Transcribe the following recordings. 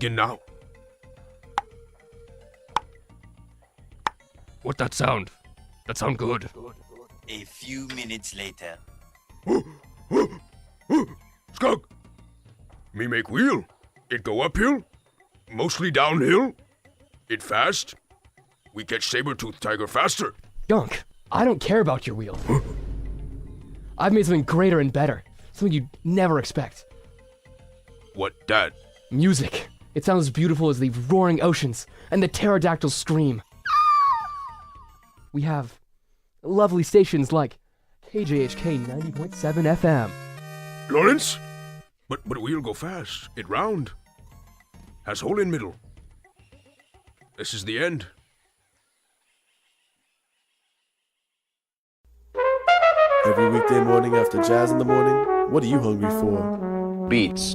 begin now. What that sound? That sound good. A few minutes later. Skunk! Me make wheel. It go uphill. Mostly downhill. It fast. We catch saber-toothed tiger faster. Skunk, I don't care about your wheel. I've made something greater and better. Something you'd never expect. What that? Music. It sounds as beautiful as the roaring oceans and the pterodactyls scream. We have lovely stations like KJHK 90.7 FM. Lawrence? But wheel go fast. It round. Has hole in middle. This is the end. Every weekday morning after Jazz in the Morning, what are you hungry for? Beats.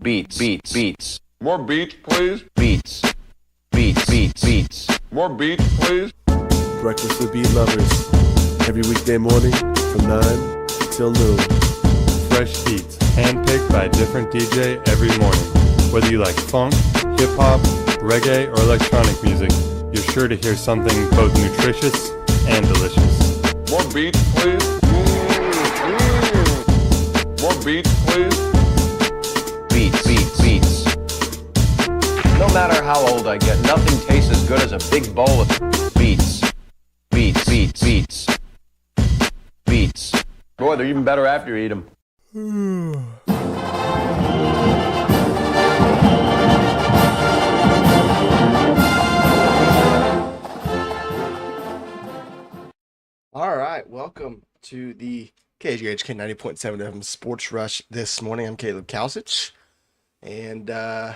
Beats. Beats. Beats. More beats, please. Beats. Beats. Beats. Beats. More beats, please. Breakfast with Beat Lovers. Every weekday morning from 9 till noon. Fresh beats, handpicked by a different DJ every morning. Whether you like funk, hip-hop, reggae, or electronic music, you're sure to hear something both nutritious and delicious. More beats, please. More beats, please. Beats. Beats. Beats. No matter how old I get, nothing tastes as good as a big bowl of beats. Beats. Beats. Beats. Beats. Boy, they're even better after you eat them. All right, welcome to the KJHK 90.7 FM Sports Rush this morning. I'm Caleb Kalsich, and an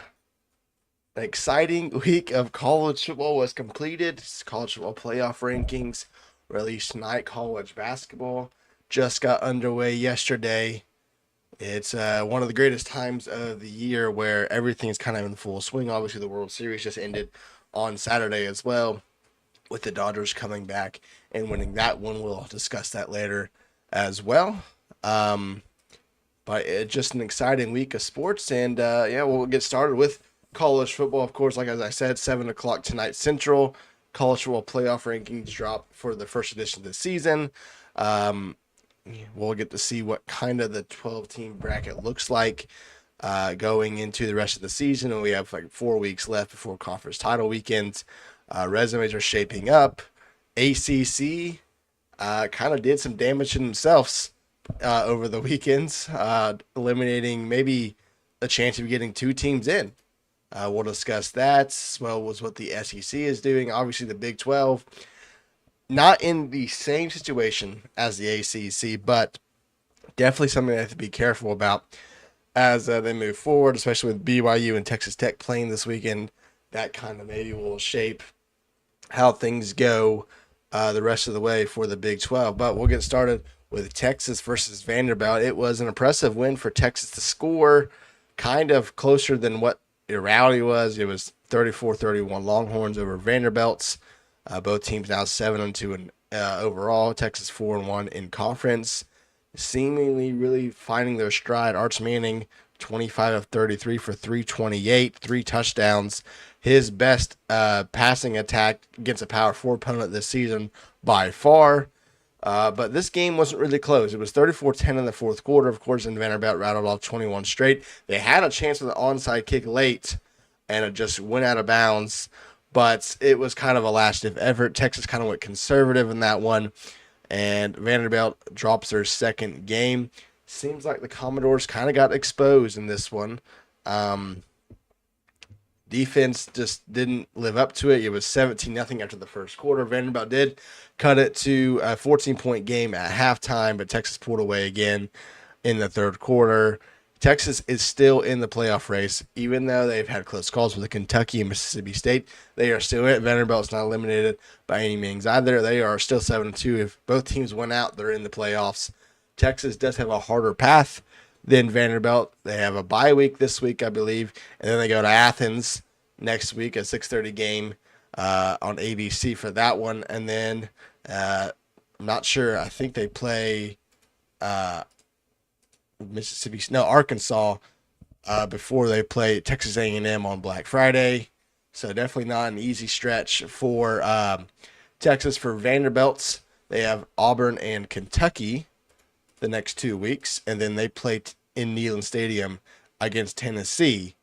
exciting week of college football was completed. College football playoff rankings released tonight. College basketball just got underway yesterday. It's one of the greatest times of the year where everything's kind of in full swing. Obviously, the World Series just ended on Saturday as well, with the Dodgers coming back and winning that one. We'll discuss that later as well. But it's just an exciting week of sports. And, we'll get started with college football. Of course, like as I said, 7 o'clock tonight Central. College football playoff rankings drop for the first edition of the season. We'll get to see what kind of the 12-team bracket looks like going into the rest of the season. And we have like 4 weeks left before conference title weekends. Resumes are shaping up. ACC kind of did some damage to themselves over the weekends, eliminating maybe a chance of getting 2 teams in. We'll discuss that, as well as what the SEC is doing. Obviously, the Big 12, not in the same situation as the ACC, but definitely something they have to be careful about as they move forward, especially with BYU and Texas Tech playing this weekend. That kind of maybe will shape how things go the rest of the way for the Big 12. But we'll get started with Texas versus Vanderbilt. It was an impressive win for Texas to score, kind of closer than what the reality was. It was 34-31 Longhorns over Vanderbilt's. Both teams now 7-2 overall. Texas 4-1 in conference. Seemingly really finding their stride. Arch Manning, 25 of 33 for 328, 3 touchdowns. His best passing attack against a Power 4 opponent this season by far. But this game wasn't really close. It was 34-10 in the fourth quarter, of course, and Vanderbilt rattled off 21 straight. They had a chance with an onside kick late, and it just went out of bounds. But it was kind of a last-ditch effort. Texas kind of went conservative in that one, and Vanderbilt drops their second game. Seems like the Commodores kind of got exposed in this one. Defense just didn't live up to it. It was 17-0 after the first quarter. Vanderbilt did cut it to a 14-point game at halftime, but Texas pulled away again in the third quarter. Texas is still in the playoff race, even though they've had close calls with Kentucky and Mississippi State. They are still in it. Vanderbilt's not eliminated by any means either. They are still 7-2. If both teams win out, they're in the playoffs. Texas does have a harder path than Vanderbilt. They have a bye week this week, I believe, and then they go to Athens next week, a 6:30 game on ABC for that one. And then I'm not sure. I think they play Arkansas before they play Texas A&M on Black Friday. So definitely not an easy stretch for Texas. For Vanderbilt's, they have Auburn and Kentucky the next 2 weeks, and then they play in Neyland Stadium against Tennessee.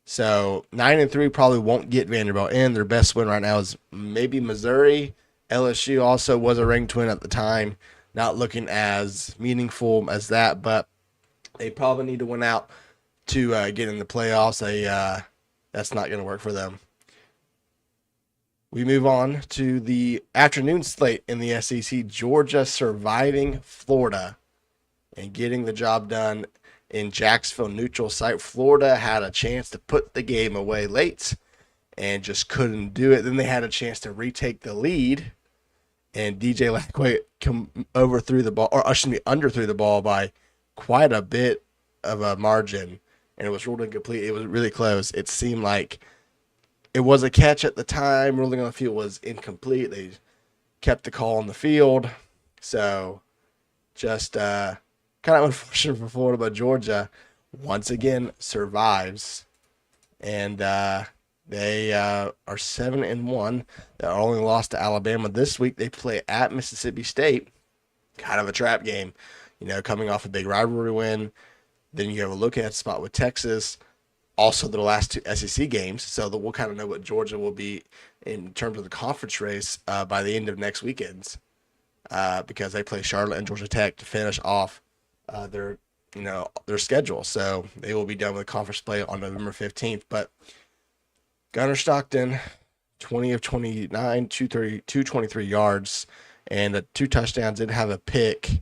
So 9-3 probably won't get Vanderbilt in. Their best win right now is maybe Missouri. LSU also was a ranked win at the time, not looking as meaningful as that, but they probably need to win out to get in the playoffs. That's not going to work for them. We move on to the afternoon slate in the SEC. Georgia surviving Florida and getting the job done in Jacksonville neutral site. Florida had a chance to put the game away late and just couldn't do it. Then they had a chance to retake the lead, and DJ Lackway underthrew the ball by quite a bit of a margin, and it was ruled incomplete. It was really close. It seemed like it was a catch at the time. Ruling on the field was incomplete. They kept the call on the field. So just kind of unfortunate for Florida, but Georgia once again survives, and they are 7-1. They only lost to Alabama this week. They play at Mississippi State, kind of a trap game, coming off a big rivalry win. Then you have a look at spot with Texas, also the last 2 SEC games, so that we'll kind of know what Georgia will be in terms of the conference race by the end of next weekend, because they play Charlotte and Georgia Tech to finish off their schedule. So they will be done with conference play on November 15th. But Gunnar Stockton, 20 of 29, 223 yards, and 2 touchdowns. Did have a pick.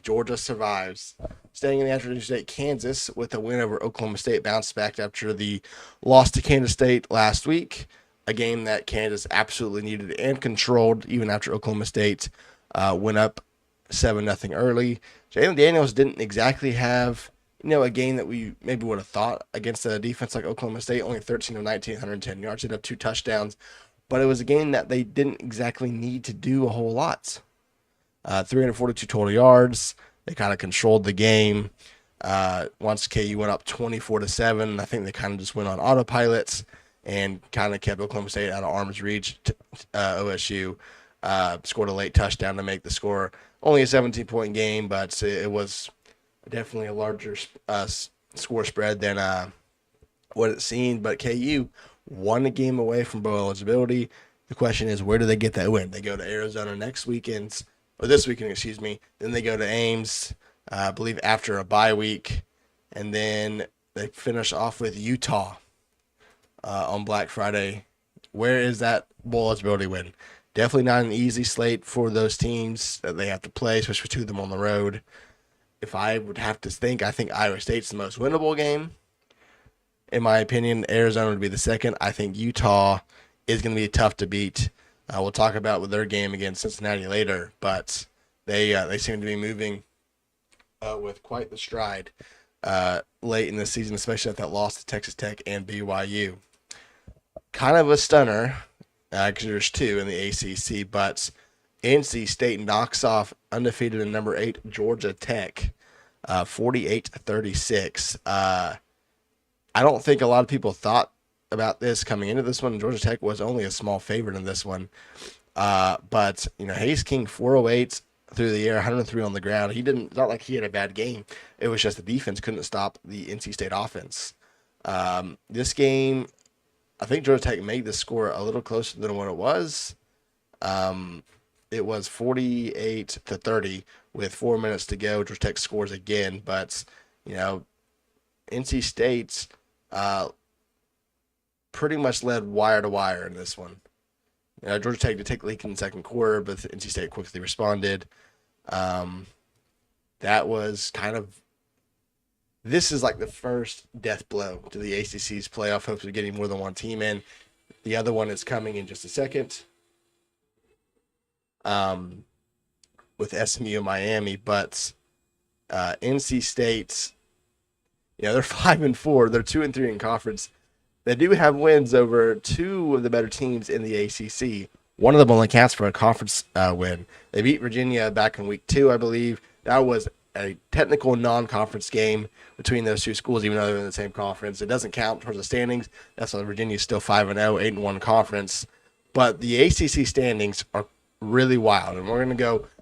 Georgia survives. Staying in the afternoon state, Kansas with a win over Oklahoma State bounced back after the loss to Kansas State last week, a game that Kansas absolutely needed and controlled even after Oklahoma State went up 7-0 early. Jalen Daniels didn't exactly have, a game that we maybe would have thought against a defense like Oklahoma State. Only 13 of 19, 110 yards. Did have 2 touchdowns, but it was a game that they didn't exactly need to do a whole lot. 342 total yards. They kind of controlled the game. Once KU went up 24-7, I think they kind of just went on autopilots and kind of kept Oklahoma State out of arm's reach. OSU scored a late touchdown to make the score only a 17-point game, but it was definitely a larger score spread than what it seemed. But KU won a game away from bowl eligibility. The question is, where do they get that win? They go to Arizona this weekend. Then they go to Ames, I believe, after a bye week. And then they finish off with Utah on Black Friday. Where is that bowl eligibility win? Definitely not an easy slate for those teams that they have to play, especially 2 of them on the road. If I would have to think, I think Iowa State's the most winnable game. In my opinion, Arizona would be the second. I think Utah is going to be tough to beat. We'll talk about with their game against Cincinnati later, but they seem to be moving with quite the stride late in the season, especially at that loss to Texas Tech and BYU. Kind of a stunner, because there's 2 in the ACC, but NC State knocks off undefeated and number 8 Georgia Tech, 48-36. I don't think a lot of people thought about this coming into this one. Georgia Tech was only a small favorite in this one. But Hayes King, 408 through the air, 103 on the ground. It's not like he had a bad game. It was just the defense couldn't stop the NC State offense. This game, I think Georgia Tech made the score a little closer than what it was. It was 48-30 with 4 minutes to go. Georgia Tech scores again, but NC State's pretty much led wire to wire in this one. Georgia Tech did take the lead in the second quarter, but NC State quickly responded. That was this is like the first death blow to the ACC's playoff hopes of getting more than one team in. The other one is coming in just a second with SMU and Miami, but NC State, they're 5-4. They're 2-3 in conference. They do have wins over 2 of the better teams in the ACC. One of them only counts for a conference win. They beat Virginia back in week 2, I believe. That was a technical non-conference game between those two schools, even though they're in the same conference. It doesn't count towards the standings. That's why Virginia's still 5-0, 8-1 conference. But the ACC standings are really wild, and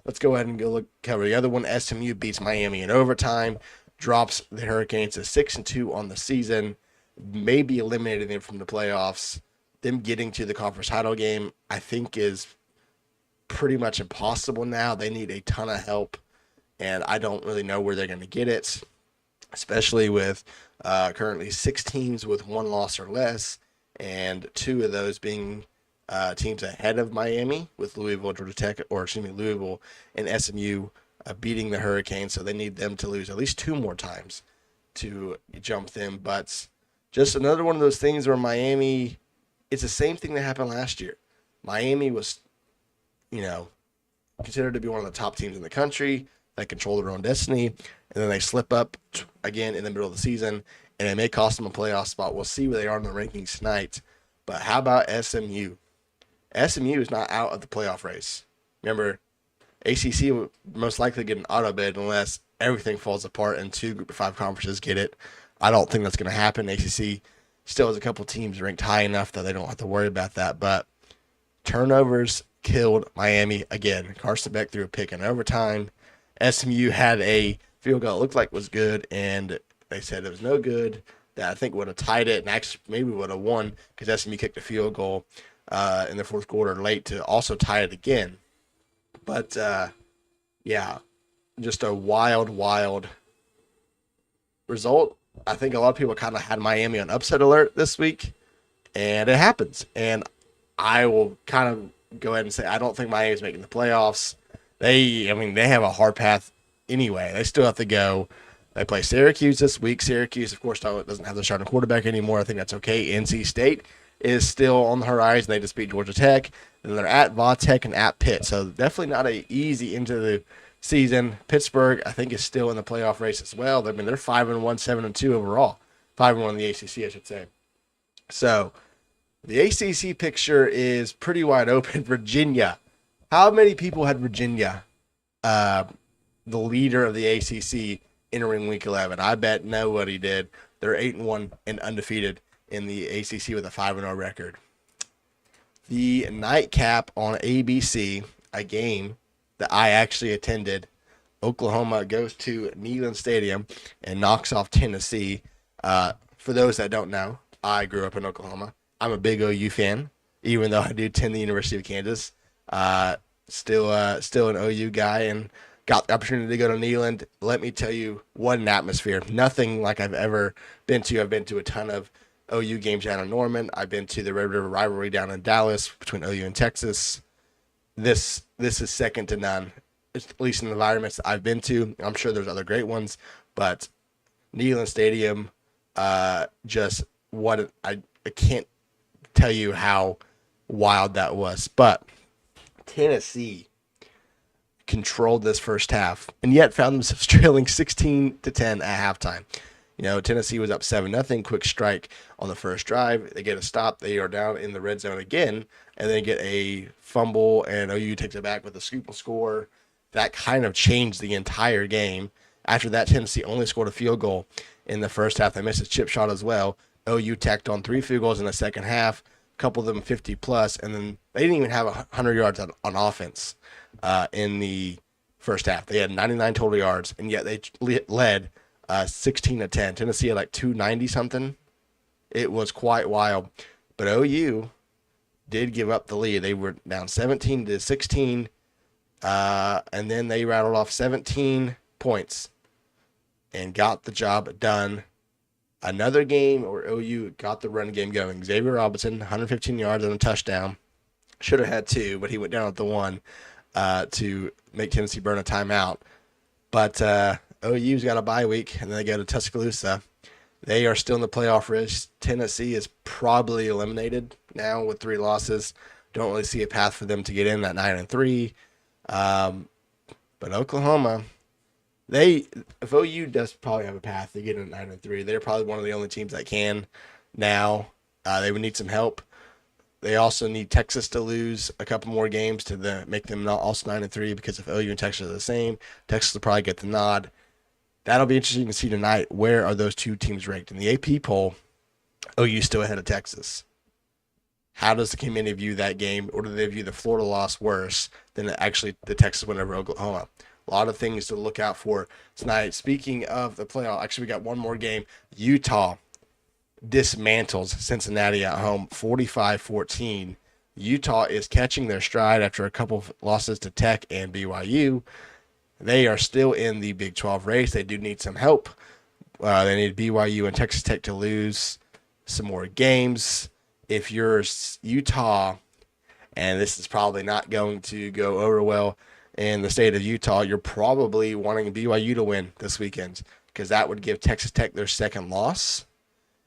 let's go ahead and cover the other one. SMU beats Miami in overtime, drops the Hurricanes to 6-2 on the season, maybe eliminating them from the playoffs. Them getting to the conference title game, I think, is pretty much impossible now. They need a ton of help, and I don't really know where they're going to get it, especially with currently 6 teams with 1 loss or less, and 2 of those being teams ahead of Miami, with Louisville and SMU beating the Hurricanes. So they need them to lose at least 2 more times to jump them. But just another one of those things where Miami, it's the same thing that happened last year. Miami was, considered to be one of the top teams in the country that control their own destiny, and then they slip up again in the middle of the season, and it may cost them a playoff spot. We'll see where they are in the rankings tonight. But how about SMU? SMU is not out of the playoff race. Remember, ACC will most likely get an auto bid unless everything falls apart and 2 Group of 5 conferences get it. I don't think that's going to happen. ACC still has a couple teams ranked high enough that they don't have to worry about that. But turnovers killed Miami again. Carson Beck threw a pick in overtime. SMU had a field goal that looked like was good, and they said it was no good. That I think would have tied it and actually maybe would have won because SMU kicked a field goal in the fourth quarter late to also tie it again. But, just a wild result. I think a lot of people kind of had Miami on upset alert this week, and it happens. And I will kind of go ahead and say I don't think Miami's making the playoffs. They have a hard path anyway. They still have to go. They play Syracuse this week. Syracuse, of course, doesn't have the starting quarterback anymore. I think that's okay. NC State is still on the horizon. They just beat Georgia Tech. And they're at Tech and at Pitt. So definitely not a easy into the season. Pittsburgh, I think, is still in the playoff race as well. They're 5-1, 7-2 overall. 5-1 in the ACC, I should say. So the ACC picture is pretty wide open. Virginia. How many people had Virginia, the leader of the ACC, entering Week 11? I bet nobody did. They're 8-1 and undefeated in the ACC with a 5-0 record. The nightcap on ABC, a game that I actually attended, Oklahoma goes to Neyland Stadium and knocks off Tennessee. For those that don't know, I grew up in Oklahoma. I'm a big OU fan, even though I do attend the University of Kansas. Still an OU guy, and got the opportunity to go to Neyland. Let me tell you, what an atmosphere. Nothing like I've ever been to. I've been to a ton of OU games down in Norman. I've been to the Red River rivalry down in Dallas between OU and Texas. This is second to none, at least in the environments that I've been to. I'm sure there's other great ones, but Neyland Stadium, I can't tell you how wild that was. But Tennessee controlled this first half and yet found themselves trailing 16-10 at halftime. Tennessee was up 7-0, quick strike on the first drive. They get a stop. They are down in the red zone again, and then get a fumble, and OU takes it back with a scoop score. That kind of changed the entire game. After that, Tennessee only scored a field goal in the first half. They missed a chip shot as well. OU tacked on 3 field goals in the second half, a couple of them 50-plus, and then they didn't even have 100 yards on offense in the first half. They had 99 total yards, and yet they led 16-10. Tennessee had like 290-something. It was quite wild. But OU did give up the lead. They were down 17-16, and then they rattled off 17 points and got the job done. Another game where OU got the run game going. Xavier Robinson, 115 yards and a touchdown. Should have had 2, but he went down at the 1 to make Tennessee burn a timeout. But OU's got a bye week, and then they go to Tuscaloosa. They are still in the playoff race. Tennessee is probably eliminated now with 3 losses. Don't really see a path for them to get in at 9-3. But Oklahoma, if OU does probably have a path to get in at 9-3, they're probably one of the only teams that can now. They would need some help. They also need Texas to lose a couple more games to make them not also 9-3, because if OU and Texas are the same, Texas will probably get the nod. that'll be interesting to see tonight. Where are those two teams ranked? In the AP poll, OU still ahead of Texas. How does the community view that game, or do they view the Florida loss worse than actually the Texas win over Oklahoma? A lot of things to look out for tonight. Speaking of the playoff, actually we got one more game. Utah dismantles Cincinnati at home 45-14. Utah is catching their stride after a couple of losses to Tech and BYU. They are still in the Big 12 race. They do need some help. They need BYU and Texas Tech to lose some more games. If you're Utah, and this is probably not going to go over well in the state of Utah, you're probably wanting BYU to win this weekend, because that would give Texas Tech their second loss,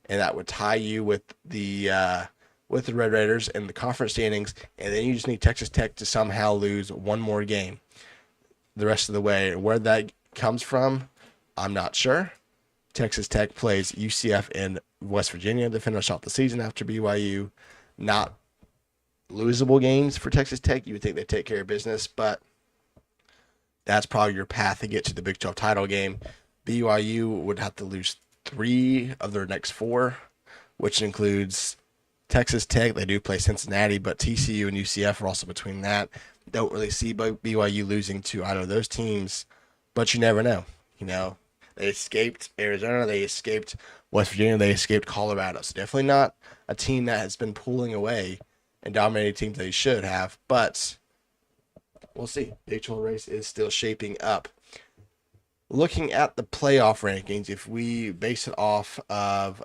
and that would tie you with the Red Raiders in the conference standings, and then you just need Texas Tech to somehow lose one more game the rest of the way. Where that comes from, I'm not sure. Texas Tech plays UCF in West Virginia to finish off the season after BYU. Not losable games for Texas Tech. You would think they take care of business, but that's probably your path to get to the Big 12 title game. BYU would have to lose 3 of their next 4, which includes Texas Tech. They do play Cincinnati, but TCU and UCF are also between that. Don't really see BYU losing to either of those teams, but you never know. They escaped Arizona, they escaped West Virginia, they escaped Colorado. So definitely not a team that has been pulling away and dominating teams they should have, but we'll see. Big 12 race is still shaping up. Looking at the playoff rankings, if we base it off of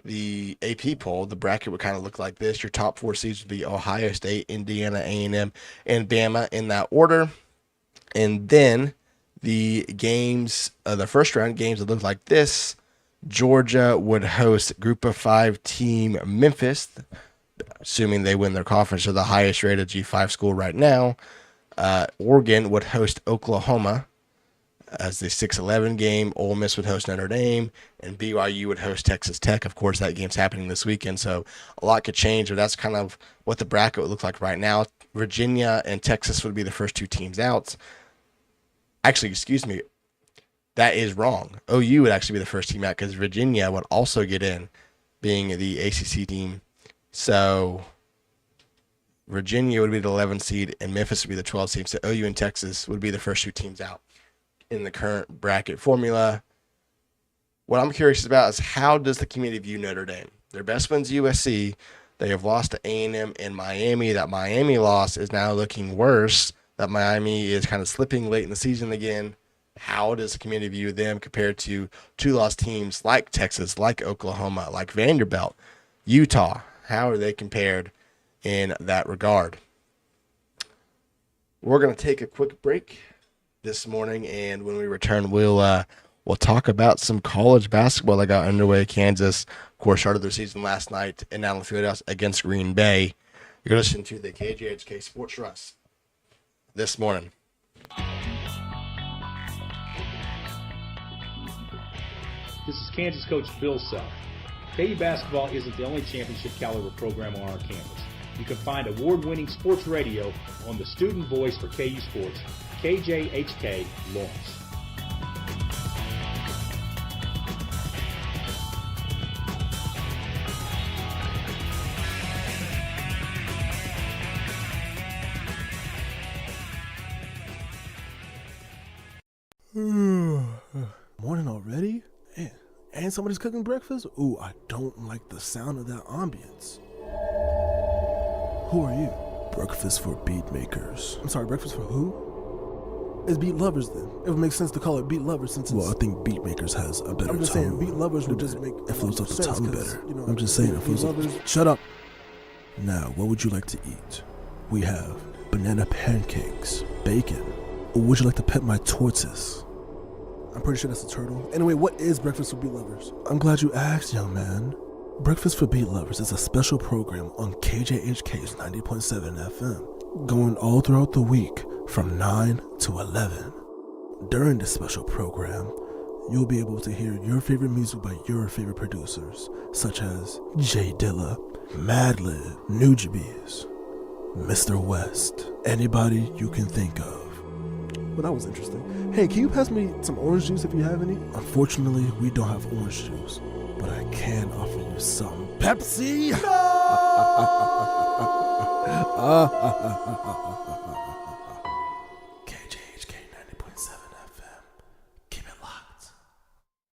the AP poll, the bracket would kind of look like this. Your top 4 seeds would be Ohio State, Indiana, A&M, and Bama in that order. And then the games, the first round games would look like this. Georgia would host Group of 5 team Memphis, assuming they win their conference. They're the highest rated G5 school right now. Oregon would host Oklahoma as the 6-11 game. Ole Miss would host Notre Dame, and BYU would host Texas Tech. Of course, that game's happening this weekend, so a lot could change, but that's kind of what the bracket would look like right now. Virginia and Texas would be the first 2 teams out. Actually, excuse me, that is wrong. OU would actually be the first team out, because Virginia would also get in, being the ACC team. So Virginia would be the 11th seed, and Memphis would be the 12th seed. So OU and Texas would be the first 2 teams out in the current bracket formula. What I'm curious about is, how does the community view Notre Dame? Their best win's USC. They have lost to A&M and Miami. That Miami loss is now looking worse. That Miami is kind of slipping late in the season again. How does the community view them compared to 2-loss teams like Texas, like Oklahoma, like Vanderbilt, Utah? How are they compared in that regard? We're going to take a quick break this morning, and when we return, we'll talk about some college basketball that got underway. Kansas, of course, started their season last night in Allen Fieldhouse against Green Bay. You're listening to the KJHK Sports Rush this morning. This is Kansas coach Bill Self. KU basketball isn't the only championship caliber program on our campus. You can find award-winning sports radio on the student voice for KU sports, KJHK Lawrence. Morning already? And somebody's cooking breakfast? Ooh, I don't like the sound of that ambience. Who are you? Breakfast for beat makers. I'm sorry, breakfast for who? It's beat lovers then. It would make sense to call it beat lovers since it's... Well, I think beat makers has a better tone. I'm just saying, beat lovers would just make... It flows off the tongue better. You know, I'm just saying, it flows off... Shut up. Now, what would you like to eat? We have banana pancakes, bacon. Or would you like to pet my tortoise? I'm pretty sure that's a turtle. Anyway, what is Breakfast for Beat Lovers? I'm glad you asked, young man. Breakfast for Beat Lovers is a special program on KJHK's 90.7 FM, going all throughout the week from 9 to 11. During this special program, you'll be able to hear your favorite music by your favorite producers, such as Jay Dilla, Madlib, Nujabes, Mr. West, anybody you can think of. but that was interesting. Hey, can you pass me some orange juice if you have any? Unfortunately, we don't have orange juice, but I can offer you some Pepsi. KJHK 90.7 FM. Keep it locked.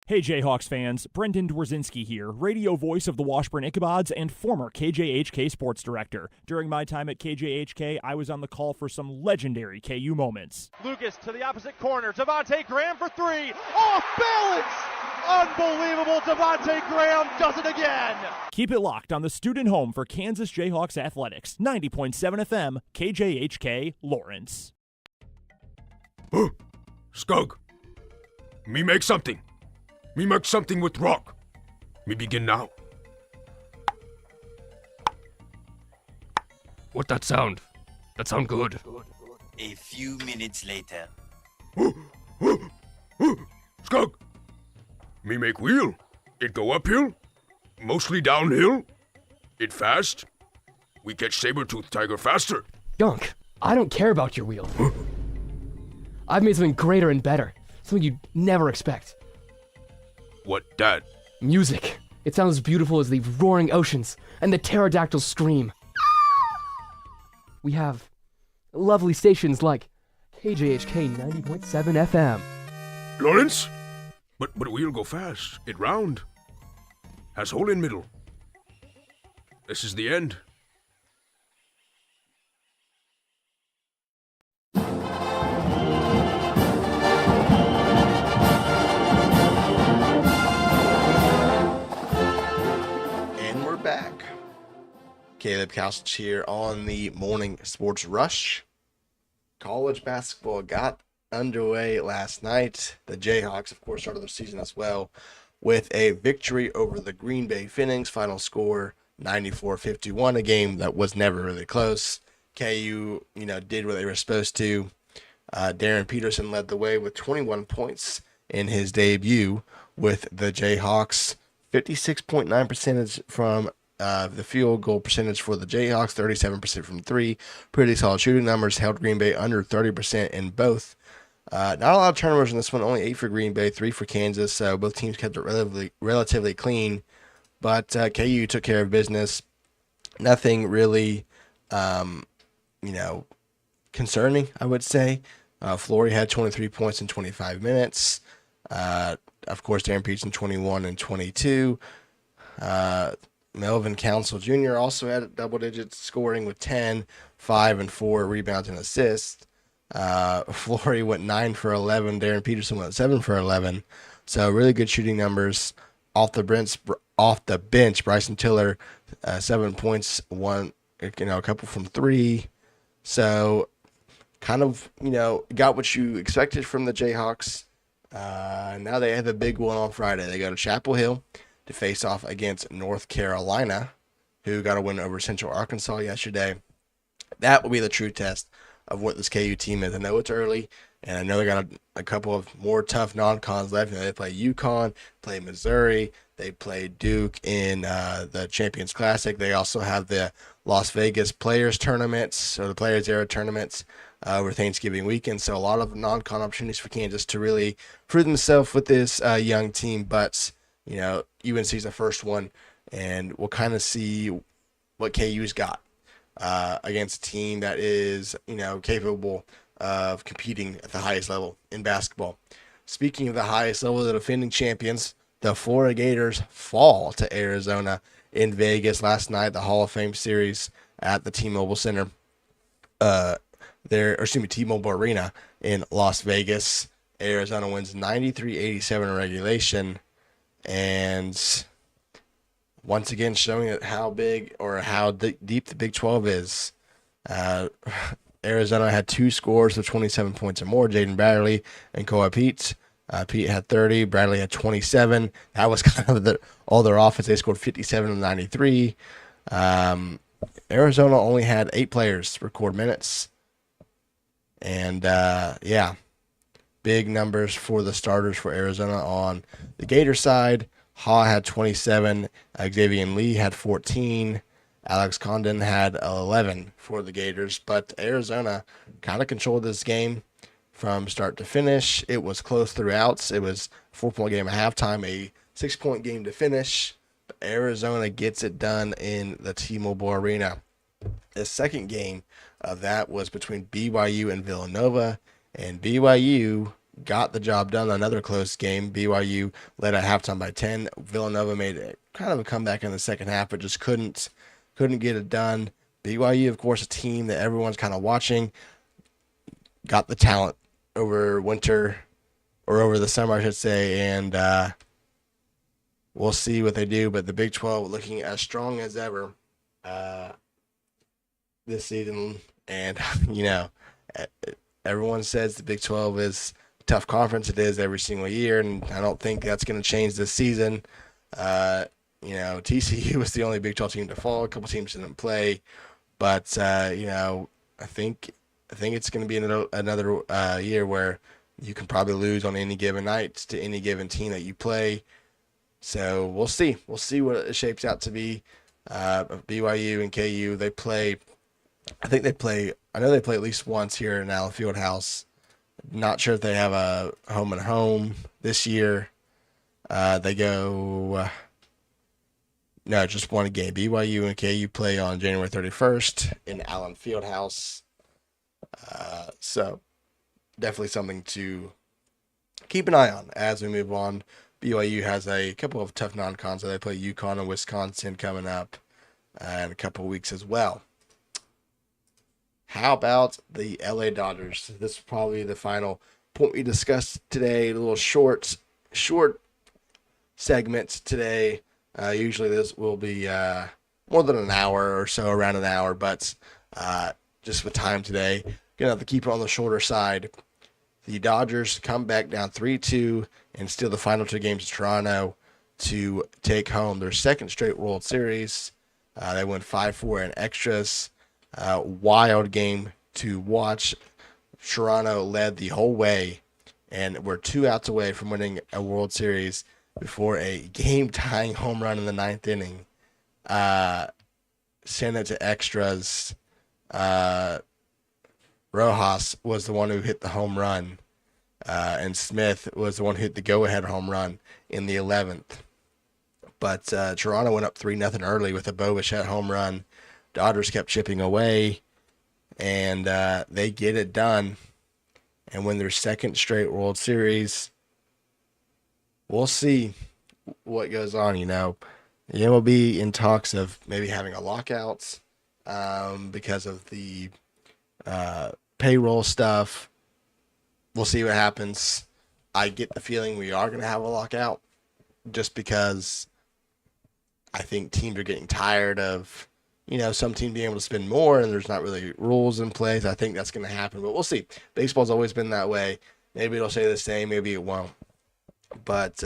Hey Jayhawks fans, Brendan Dworzinski here, radio voice of the Washburn Ichabods and former KJHK sports director. During my time at KJHK, I was on the call for some legendary KU moments. Lucas to the opposite corner, Devontae Graham for three, off balance! Unbelievable, Devontae Graham does it again! Keep it locked on the student home for Kansas Jayhawks athletics, 90.7 FM, KJHK, Lawrence. Skug, me make something. Me make something with rock. Me begin now. What that sound? That sound good. A few minutes later. Skug, me make wheel. It go uphill, mostly downhill. It fast. We catch saber-tooth tiger faster. Gunk, I don't care about your wheel. I've made something greater and better. Something you'd never expect. What that? Music. It sounds beautiful as the roaring oceans and the pterodactyls scream. We have lovely stations like KJHK 90.7 FM. Lawrence? But wheel go fast. It round. Has hole in middle. This is the end. Back. Caleb Kausich here on the Morning Sports Rush. College basketball got underway last night. The Jayhawks, of course, started their season as well with a victory over the Green Bay Phoenix. Final score 94-51, a game that was never really close. KU, did what they were supposed to. Darren Peterson led the way with 21 points in his debut with the Jayhawks. 56.9% from the field goal percentage for the Jayhawks, 37% from three. Pretty solid shooting numbers, held Green Bay under 30% in both. Not a lot of turnovers in this one, only 8 for Green Bay, 3 for Kansas, so both teams kept it relatively clean. But KU took care of business. Nothing really, concerning, I would say. Flory had 23 points in 25 minutes. Of course, Darren Peterson 21 and 22. Melvin Council Jr. also had double-digit scoring with 10, 5, and 4 rebounds and assists. Flory went 9 for 11. Darren Peterson went 7 for 11. So really good shooting numbers. Off the bench, Bryson Tiller, 7 points, a couple from 3. So kind of, got what you expected from the Jayhawks. Now they have a big one on Friday. They go to Chapel Hill to face off against North Carolina, who got a win over Central Arkansas yesterday. That will be the true test of what this KU team is. I know it's early, and I know they got a couple of more tough non-cons left. They play UConn, play Missouri, they play Duke in the Champions Classic. They also have the Las Vegas Players Tournaments, or the Players Era Tournaments, over Thanksgiving weekend. So a lot of non-con opportunities for Kansas to really prove themselves with this young team. But, UNC's the first one, and we'll kind of see what KU's got against a team that is, capable of competing at the highest level in basketball. Speaking of the highest level, the defending champions, the Florida Gators, fall to Arizona in Vegas last night, the Hall of Fame series at the T-Mobile Center. T-Mobile Arena in Las Vegas. Arizona wins 93-87 in regulation, and once again showing how big or how deep the Big 12 is. Arizona had 2 scores of 27 points or more, Jaden Bradley and Koa Pete. Pete had 30, Bradley had 27. That was kind of all their offense. They scored 57 and 93. Arizona only had 8 players record minutes. And, big numbers for the starters for Arizona on the Gator side. Ha had 27. Xavier Lee had 14. Alex Condon had 11 for the Gators. But Arizona kind of controlled this game from start to finish. It was close throughout. It was a 4-point game at halftime, a 6-point game to finish. But Arizona gets it done in the T-Mobile Arena. The second game of that was between BYU and Villanova, and BYU got the job done. Another close game. BYU led at halftime by 10. Villanova made kind of a comeback in the second half, but just couldn't get it done. BYU, of course, a team that everyone's kind of watching, got the talent over winter, or over the summer, I should say, and we'll see what they do. But the Big 12 looking as strong as ever this season, and everyone says the Big 12 is a tough conference. It is every single year, and I don't think that's going to change this season. TCU was the only Big 12 team to fall. A couple teams didn't play, but I think it's going to be another year where you can probably lose on any given night to any given team that you play. So we'll see. We'll see what it shapes out to be. BYU and KU, they play. I know they play at least once here in Allen Fieldhouse. Not sure if they have a home and home this year. They go. No, just one game. BYU and KU play on January 31st in Allen Fieldhouse. So definitely something to keep an eye on as we move on. BYU has a couple of tough non-cons. So they play UConn and Wisconsin coming up in a couple of weeks as well. How about the LA Dodgers? This is probably the final point we discussed today. A little short segment today. Usually this will be more than an hour or so, around an hour, but just with time today, gonna have to keep it on the shorter side. The Dodgers come back down 3-2 and steal the final 2 games of Toronto to take home their second straight World Series. They win 5-4 in extras. Wild game to watch. Toronto led the whole way and were 2 outs away from winning a World Series before a game-tying home run in the 9th inning. Sent it to extras. Rojas was the one who hit the home run, and Smith was the one who hit the go-ahead home run in the 11th. But Toronto went up 3-0 early with a Bo Bichette home run. Dodgers kept chipping away, and they get it done and win their second straight World Series. We'll see what goes on. The MLB in talks of maybe having a lockout because of the payroll stuff. We'll see what happens. I get the feeling we are going to have a lockout just because I think teams are getting tired of some team being able to spend more and there's not really rules in place. I think that's going to happen, but we'll see. Baseball's always been that way. Maybe it'll stay the same. Maybe it won't. But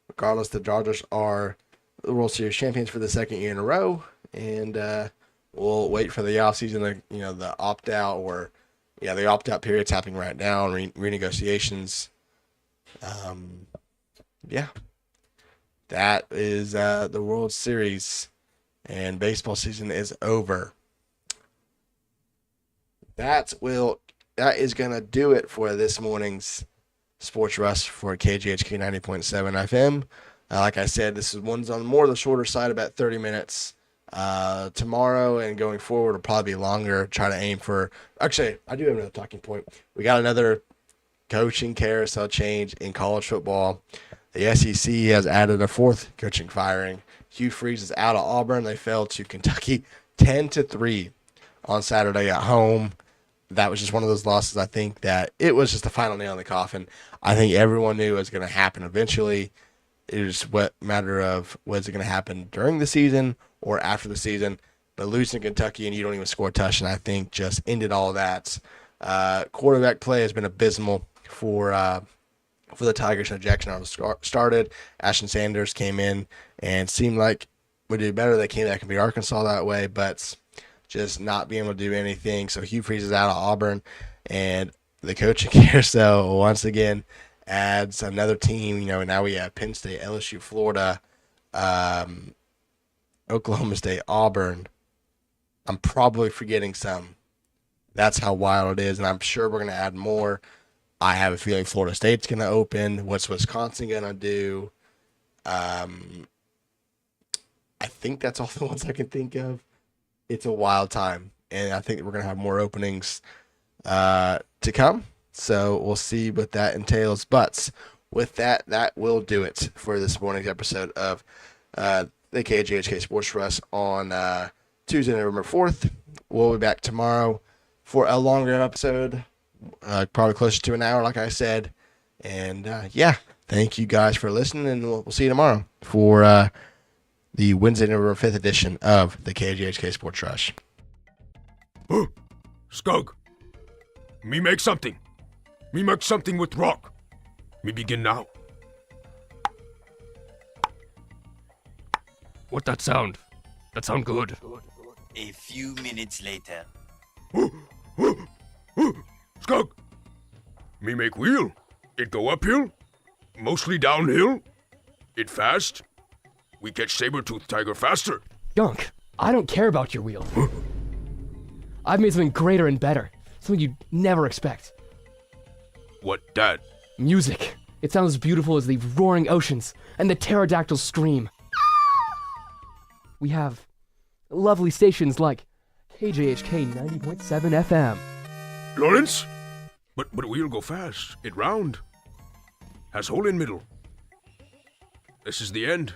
regardless, the Dodgers are the World Series champions for the second year in a row, and we'll wait for the offseason, the opt-out the opt-out period's happening right now, and renegotiations. That is the World Series, and baseball season is over. That is going to do it for this morning's Sports Rush for KJHK 90.7 FM. Like I said, this is one's on more the shorter side, about 30 minutes. Tomorrow and going forward will probably be longer. Try to aim for. Actually, I do have another talking point. We got another coaching carousel change in college football. The SEC has added a 4th coaching firing. Hugh Freeze is out of Auburn. They fell to Kentucky 10-3 on Saturday at home. That was just one of those losses. I think that it was just the final nail in the coffin. I think everyone knew it was going to happen eventually. It was what matter of was it going to happen during the season or after the season. But losing to Kentucky and you don't even score a touchdown, I think just ended all that. Quarterback play has been abysmal for the Tigers. Jackson Arnold started. Ashton Sanders came in and seemed like would do better. They came back and beat Arkansas that way, but just not being able to do anything. So Hugh Freeze is out of Auburn, and the coaching carousel once again adds another team. Now we have Penn State, LSU, Florida, Oklahoma State, Auburn. I'm probably forgetting some. That's how wild it is, and I'm sure we're going to add more. I have a feeling Florida State's going to open. What's Wisconsin going to do? I think that's all the ones I can think of. It's a wild time, and I think we're going to have more openings to come. So we'll see what that entails. But with that, that will do it for this morning's episode of the KJHK Sports Rush on Tuesday, November 4th. We'll be back tomorrow for a longer episode, probably closer to an hour, like I said. And yeah, thank you guys for listening, and we'll see you tomorrow for the Wednesday, November 5th edition of the KJHK Sports Rush. Skug, me make something. Me make something with rock. Me begin now. What that sound? That sound good. A few minutes later. Skug, me make wheel. It go uphill, mostly downhill. It fast. We catch saber-toothed tiger faster. Gunk, I don't care about your wheel. I've made something greater and better. Something you'd never expect. What that? Music. It sounds as beautiful as the roaring oceans and the pterodactyls scream. We have lovely stations like KJHK 90.7 FM. Lawrence? But wheel go fast. It round. Has hole in middle. This is the end.